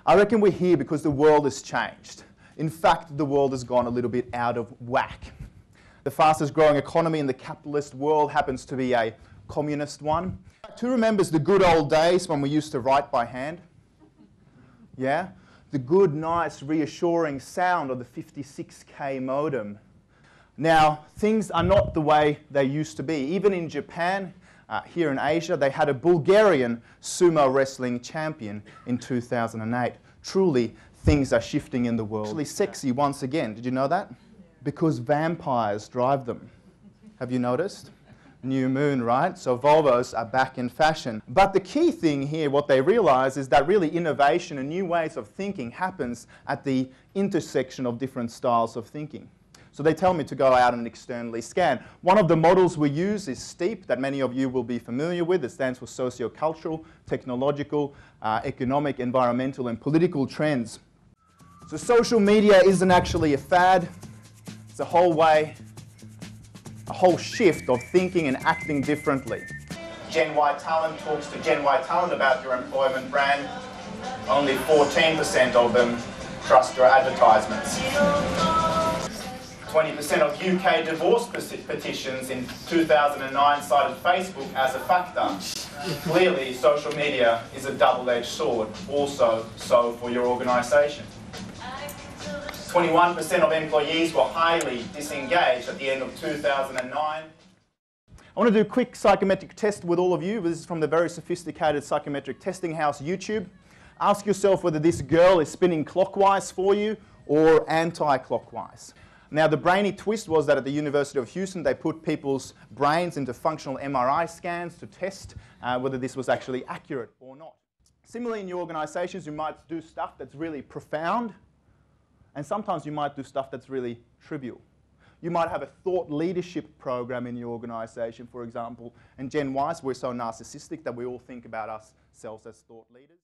I reckon we're here because the world has changed. In fact, the world has gone a little bit out of whack. The fastest growing economy in the capitalist world happens to be a communist one. Who remembers the good old days when we used to write by hand? Yeah? The good, nice, reassuring sound of the 56K modem. Now, things are not the way they used to be. Even in Japan, here in Asia, they had a Bulgarian sumo wrestling champion in 2008. Truly, things are shifting in the world. Actually sexy once again. Did you know that? Because vampires drive them. Have you noticed? New moon, right? So Volvos are back in fashion. But the key thing here, what they realize, is that really innovation and new ways of thinking happens at the intersection of different styles of thinking. So they tell me to go out and externally scan. One of the models we use is STEEP, that many of you will be familiar with. It stands for socio-cultural, technological, economic, environmental, and political trends. So social media isn't actually a fad. It's a whole shift of thinking and acting differently. Gen Y talent talks to Gen Y talent about your employment brand. Only 14% of them trust your advertisements. 20% of UK divorce petitions in 2009 cited Facebook as a factor. Clearly, social media is a double-edged sword, also so for your organisation. 21% of employees were highly disengaged at the end of 2009. I want to do a quick psychometric test with all of you. This is from the very sophisticated psychometric testing house, YouTube. Ask yourself whether this girl is spinning clockwise for you or anti-clockwise. Now, the brainy twist was that at the University of Houston, they put people's brains into functional MRI scans to test whether this was actually accurate or not. Similarly, in your organisations, you might do stuff that's really profound, and sometimes you might do stuff that's really trivial. You might have a thought leadership program in your organisation, for example, and Gen Ys, we're so narcissistic that we all think about ourselves as thought leaders.